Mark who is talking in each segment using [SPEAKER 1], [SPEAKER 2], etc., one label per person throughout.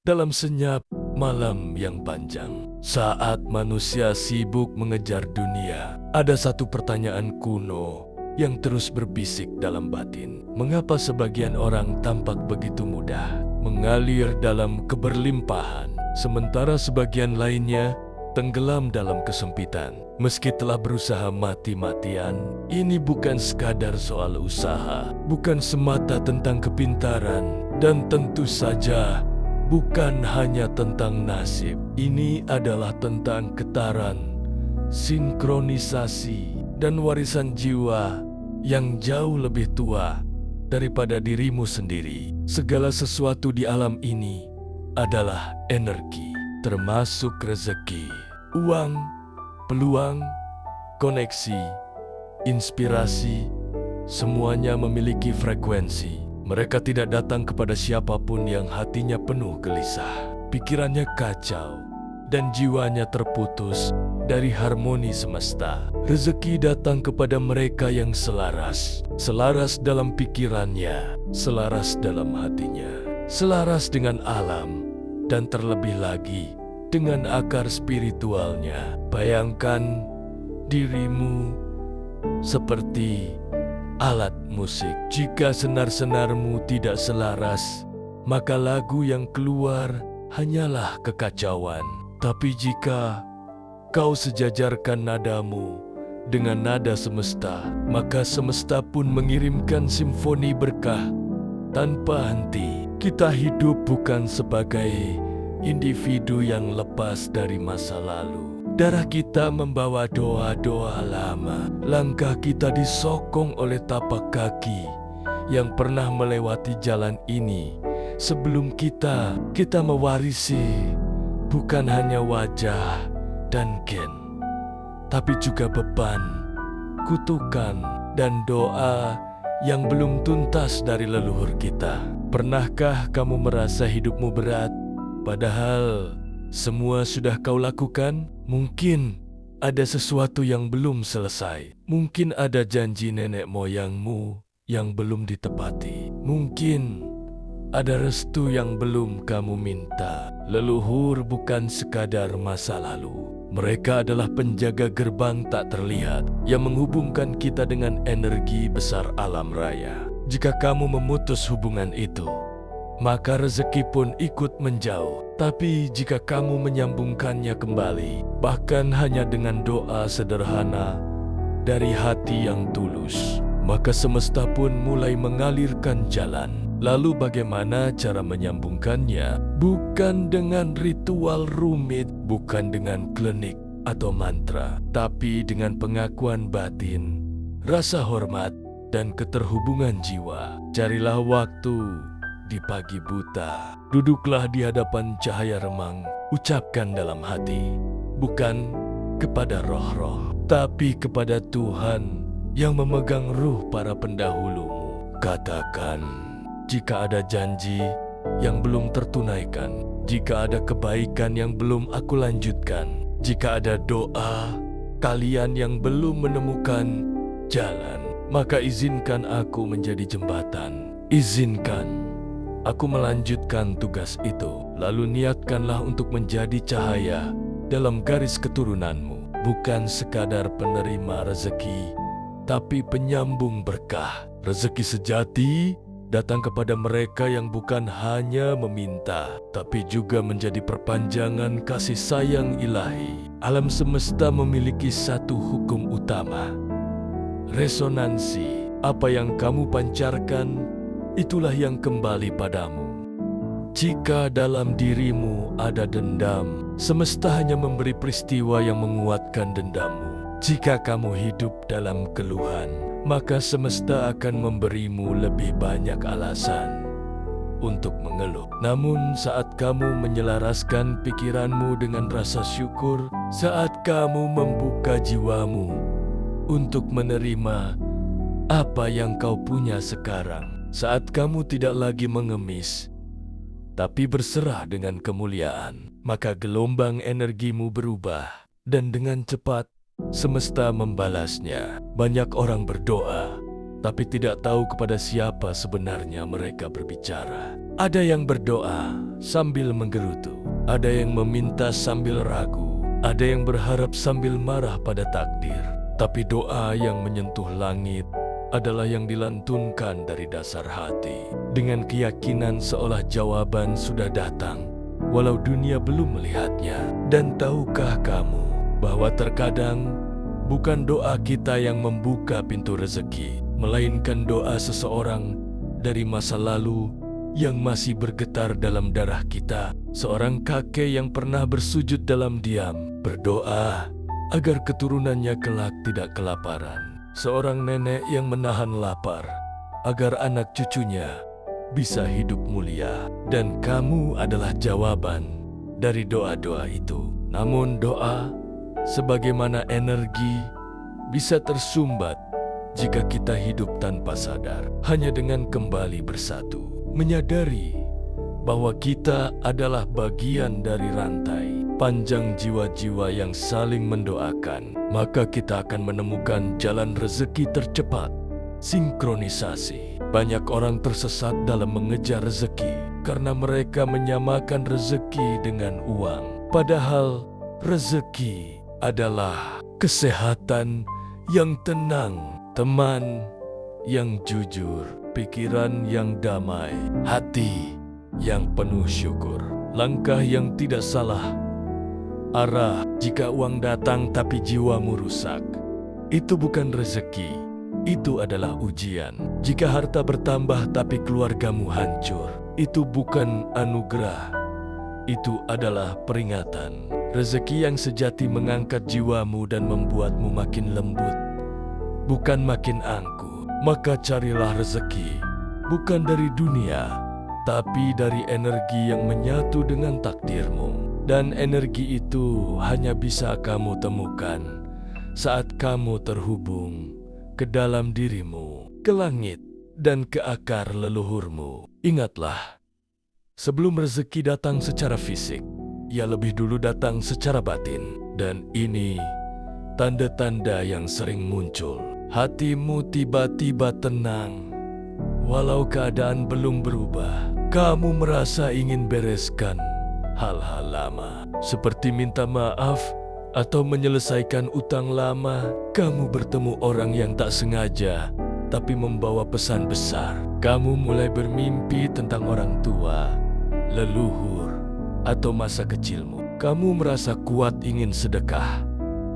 [SPEAKER 1] dalam senyap malam yang panjang. Saat manusia sibuk mengejar dunia, ada satu pertanyaan kuno yang terus berbisik dalam batin. Mengapa sebagian orang tampak begitu mudah mengalir dalam keberlimpahan, sementara sebagian lainnya tenggelam dalam kesempitan? Meski telah berusaha mati-matian, ini bukan sekadar soal usaha, bukan semata tentang kepintaran, dan tentu saja bukan hanya tentang nasib. Ini adalah tentang getaran, sinkronisasi, dan warisan jiwa yang jauh lebih tua daripada dirimu sendiri. Segala sesuatu di alam ini adalah energi, termasuk rezeki, uang, peluang, koneksi, inspirasi. Semuanya memiliki frekuensi. Mereka tidak datang kepada siapapun yang hatinya penuh gelisah, pikirannya kacau, dan jiwanya terputus dari harmoni semesta. Rezeki datang kepada mereka yang selaras, selaras dalam pikirannya, selaras dalam hatinya, selaras dengan alam, dan terlebih lagi dengan akar spiritualnya. Bayangkan dirimu seperti alat musik. Jika senar-senarmu tidak selaras, maka lagu yang keluar hanyalah kekacauan. Tapi jika kau sejajarkan nadamu dengan nada semesta, maka semesta pun mengirimkan simfoni berkah tanpa henti. Kita hidup bukan sebagai individu yang lepas dari masa lalu. Darah kita membawa doa-doa lama. Langkah kita disokong oleh tapak kaki yang pernah melewati jalan ini. Sebelum kita mewarisi bukan hanya wajah dan gen, tapi juga beban, kutukan, dan doa yang belum tuntas dari leluhur kita. Pernahkah kamu merasa hidupmu berat, padahal semua sudah kau lakukan? Mungkin ada sesuatu yang belum selesai. Mungkin ada janji nenek moyangmu yang belum ditepati. Mungkin ada restu yang belum kamu minta. Leluhur bukan sekadar masa lalu. Mereka adalah penjaga gerbang tak terlihat yang menghubungkan kita dengan energi besar alam raya. Jika kamu memutus hubungan itu, maka rezeki pun ikut menjauh. Tapi jika kamu menyambungkannya kembali, bahkan hanya dengan doa sederhana dari hati yang tulus, maka semesta pun mulai mengalirkan jalan. Lalu bagaimana cara menyambungkannya? Bukan dengan ritual rumit, bukan dengan klinik atau mantra, tapi dengan pengakuan batin, rasa hormat, dan keterhubungan jiwa. Carilah waktu di pagi buta, duduklah di hadapan cahaya remang, ucapkan dalam hati, bukan kepada roh-roh, tapi kepada Tuhan yang memegang ruh para pendahulumu. Katakan, jika ada janji yang belum tertunaikan, jika ada kebaikan yang belum aku lanjutkan, jika ada doa kalian yang belum menemukan jalan, maka izinkan aku menjadi jembatan. Izinkan aku melanjutkan tugas itu. Lalu niatkanlah untuk menjadi cahaya dalam garis keturunanmu. Bukan sekadar penerima rezeki, tapi penyambung berkah. Rezeki sejati datang kepada mereka yang bukan hanya meminta, tapi juga menjadi perpanjangan kasih sayang ilahi. Alam semesta memiliki satu hukum utama: resonansi. Apa yang kamu pancarkan, itulah yang kembali padamu. Jika dalam dirimu ada dendam, semesta hanya memberi peristiwa yang menguatkan dendammu. Jika kamu hidup dalam keluhan, maka semesta akan memberimu lebih banyak alasan untuk mengeluh. Namun saat kamu menyelaraskan pikiranmu dengan rasa syukur, saat kamu membuka jiwamu untuk menerima apa yang kau punya sekarang, saat kamu tidak lagi mengemis, tapi berserah dengan kemuliaan, maka gelombang energimu berubah, dan dengan cepat semesta membalasnya. Banyak orang berdoa, tapi tidak tahu kepada siapa sebenarnya mereka berbicara. Ada yang berdoa sambil menggerutu, ada yang meminta sambil ragu, ada yang berharap sambil marah pada takdir. Tapi doa yang menyentuh langit adalah yang dilantunkan dari dasar hati, dengan keyakinan seolah jawaban sudah datang, walau dunia belum melihatnya. Dan tahukah kamu bahwa terkadang bukan doa kita yang membuka pintu rezeki, melainkan doa seseorang dari masa lalu yang masih bergetar dalam darah kita. Seorang kakek yang pernah bersujud dalam diam, berdoa agar keturunannya kelak tidak kelaparan. Seorang nenek yang menahan lapar agar anak cucunya bisa hidup mulia. Dan kamu adalah jawaban dari doa-doa itu. Namun doa sebagaimana energi bisa tersumbat jika kita hidup tanpa sadar. Hanya dengan kembali bersatu, menyadari bahwa kita adalah bagian dari rantai panjang jiwa-jiwa yang saling mendoakan, maka kita akan menemukan jalan rezeki tercepat. Sinkronisasi. Banyak orang tersesat dalam mengejar rezeki karena mereka menyamakan rezeki dengan uang. Padahal rezeki adalah kesehatan yang tenang, teman yang jujur, pikiran yang damai, hati yang penuh syukur, langkah yang tidak salah arah. Jika uang datang tapi jiwamu rusak, itu bukan rezeki, itu adalah ujian. Jika harta bertambah tapi keluargamu hancur, itu bukan anugerah, itu adalah peringatan. Rezeki yang sejati mengangkat jiwamu dan membuatmu makin lembut, bukan makin angkuh. Maka carilah rezeki bukan dari dunia, tapi dari energi yang menyatu dengan takdirmu. Dan energi itu hanya bisa kamu temukan saat kamu terhubung ke dalam dirimu, ke langit, dan ke akar leluhurmu. Ingatlah, sebelum rezeki datang secara fisik, ia lebih dulu datang secara batin. Dan ini tanda-tanda yang sering muncul. Hatimu tiba-tiba tenang, walau keadaan belum berubah. Kamu merasa ingin bereskan hal-hal lama, seperti minta maaf atau menyelesaikan utang lama. Kamu bertemu orang yang tak sengaja, tapi membawa pesan besar. Kamu mulai bermimpi tentang orang tua, leluhur, atau masa kecilmu. Kamu merasa kuat ingin sedekah,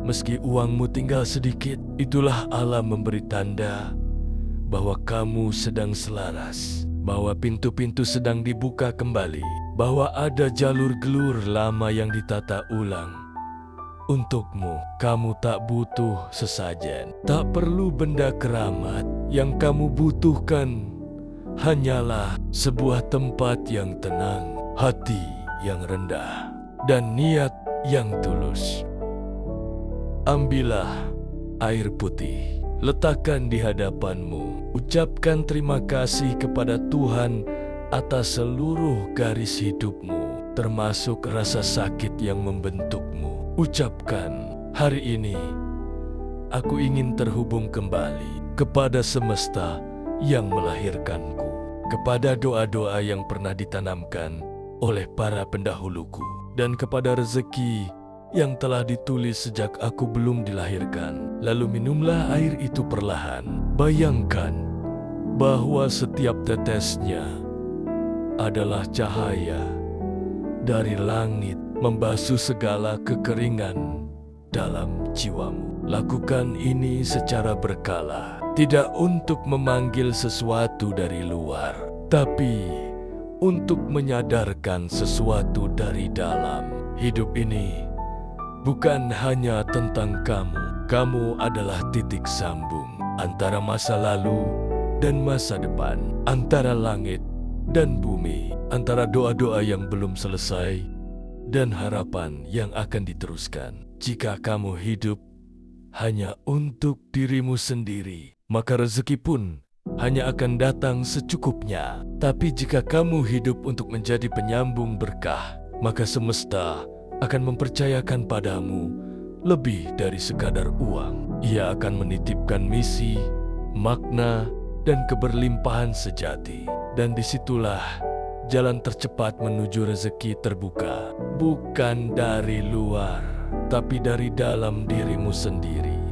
[SPEAKER 1] meski uangmu tinggal sedikit. Itulah alam memberi tanda bahwa kamu sedang selaras, bahwa pintu-pintu sedang dibuka kembali, bahwa ada jalur-gelur lama yang ditata ulang untukmu. Kamu tak butuh sesajen, tak perlu benda keramat. Yang kamu butuhkan hanyalah sebuah tempat yang tenang, hati yang rendah, dan niat yang tulus. Ambillah air putih, letakkan di hadapanmu. Ucapkan terima kasih kepada Tuhan atas seluruh garis hidupmu, termasuk rasa sakit yang membentukmu. Ucapkan, hari ini aku ingin terhubung kembali kepada semesta yang melahirkanku, kepada doa-doa yang pernah ditanamkan oleh para pendahuluku, dan kepada rezeki yang telah ditulis sejak aku belum dilahirkan. Lalu minumlah air itu perlahan. Bayangkan bahwa setiap tetesnya adalah cahaya dari langit, membasuh segala kekeringan dalam jiwamu. Lakukan ini secara berkala, tidak untuk memanggil sesuatu dari luar, tapi untuk menyadarkan sesuatu dari dalam. Hidup ini bukan hanya tentang kamu. Kamu adalah titik sambung antara masa lalu dan masa depan, antara langit dan bumi, antara doa-doa yang belum selesai dan harapan yang akan diteruskan. Jika kamu hidup hanya untuk dirimu sendiri, maka rezeki pun hanya akan datang secukupnya. Tapi jika kamu hidup untuk menjadi penyambung berkah, maka semesta akan mempercayakan padamu lebih dari sekadar uang. Ia akan menitipkan misi, makna, dan keberlimpahan sejati. Dan disitulah jalan tercepat menuju rezeki terbuka, bukan dari luar, tapi dari dalam dirimu sendiri.